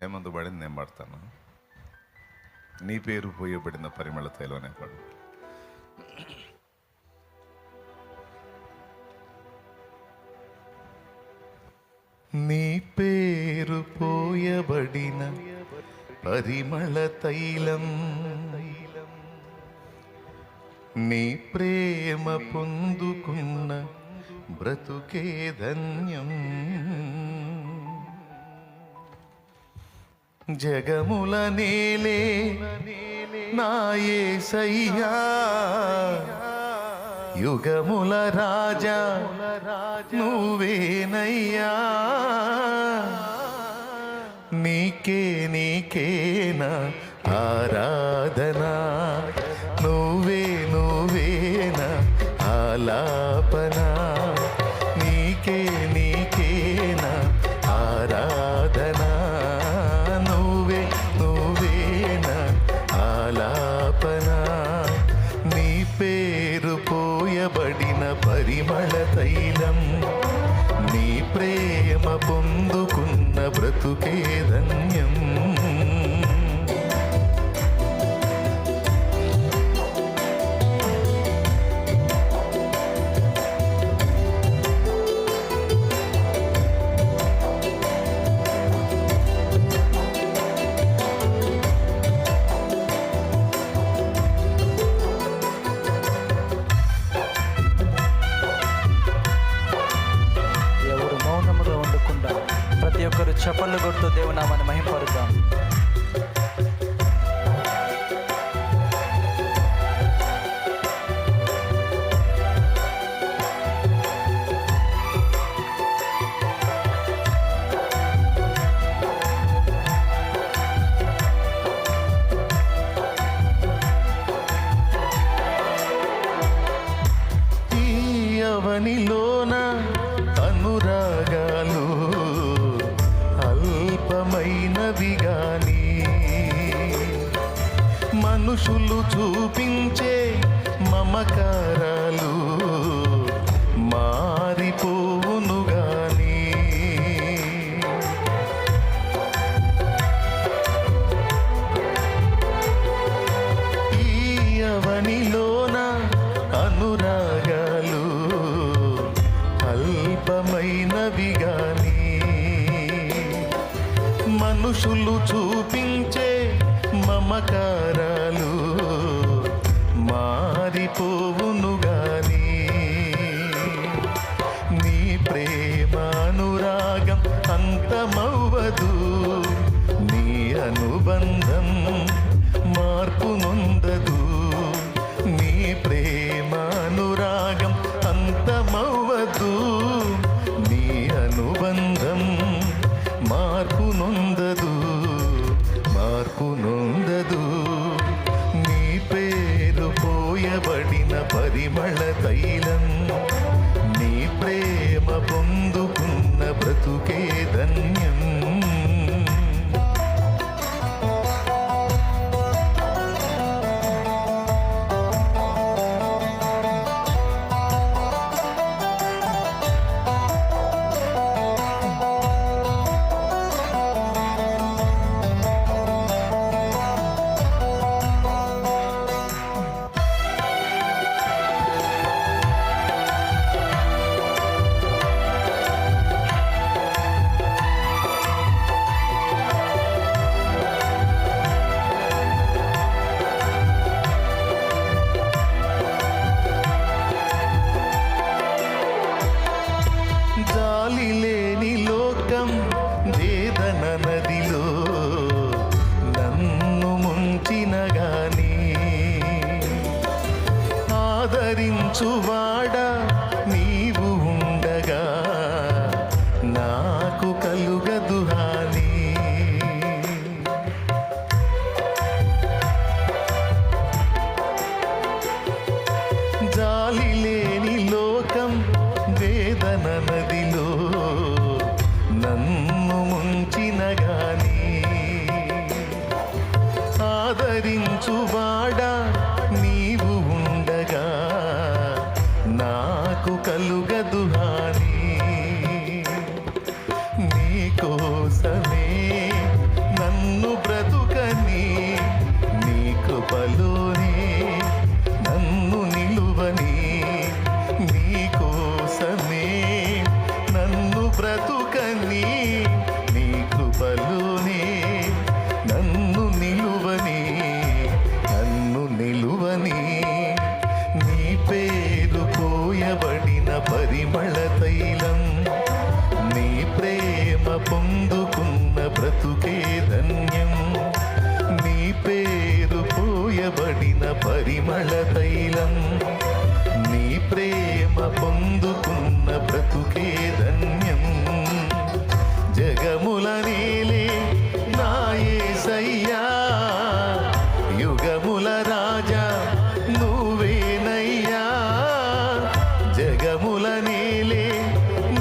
ఏమందు పడింది నేను పడతాను. నీ పేరు పోయబడిన పరిమళ తైలోనే పడు. నీ పేరు పోయబడిన పరిమళ తైలం, నీ ప్రేమ పొందుకున్న బ్రతుకే ధన్యం. జగముల నేలే నా యేసయ్యా, యుగముల రాజా నువ్వేనయ్యా. నీకే నీకేనా ఆరాధనా, నువ్వే నువ్వేనా ఆలాపనా. నీకే నీకేనా ఆరాధనా, నువ్వే నువ్వేనా ఆలాపనా. నీ పేరు పోయబడిన పరిమళ తైలం, నీ ప్రేమ పొందుకున్న బ్రతుకే ధన్యం. ప్రతి ఒక్కరు చప్పట్లు కొడుతూ దేవునామాన్ని మహింపరుద్దాం. ఈ అవనిలోన అనురాగాలు అల్పమైనవి గాని, మనుషులు చూపించే మమకారాలు మారిపోవును గాని. ఈ అవనిలోన అనురాగాలు అల్పమైనవి గాని, మనుషులు చూపించే మమకారాలు మారిపోవును గాని. నీ ప్రేమానురాగం అంతమవ్వదు, నీ అనుబంధం మార్పు నొందదు. నీ ప్రేమానురాగం అంతమవ్వదు, నీ అనుబంధం మార్పు నొందదు, మార్పు నొందదు. నీ పేరు పోయబడిన పరిమళ తైలం, నీ ప్రేమ పొందుకున్న బ్రతుకే ధన్యం. జాలి లేని లోకం వేదన నదిలో నన్ను ముంచిన గాని, ఆదరించువాడా నీవు ఉండగా నాకు కలుగదు హాని. జాలి లేని లోకం వేదన నదిలో నన్ను ముంచిన గాని, ఆదరించువాడా నీవు ఉండగా నాకు కలుగదు హాని. నీ కోసమే బ్రతుకే ధన్యం. నీ పేరు పోయబడిన పరిమళ తైలం, నీ ప్రేమ పొందుకున్న బ్రతుకే ధన్యం. జగముల నేలే నా యేసయ్యా, యుగముల రాజా నువ్వేనయ్యా. జగముల నేలే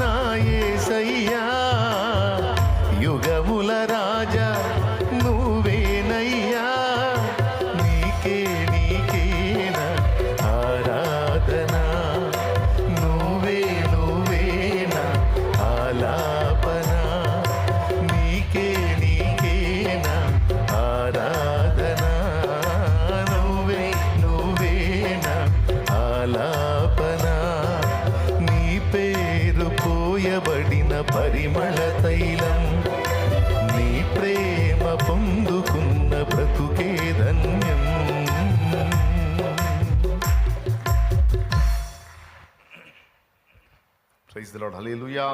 నా యేసయ్యా, యుగముల రాజా నువ్వేనయ్యా. నీకే నీకేనా ఆరాధన, నువ్వే నువ్వేనా ఆలాపన. నీకే నీకేనా ఆరాధన, నువ్వే నువ్వేనా ఆలాపన. నీ పేరు పోయబడిన పరిమళ తైలం, నీ ప్రేమ పొందుకున్న బ్రతుకే ధన్యం. Praise the Lord, hallelujah.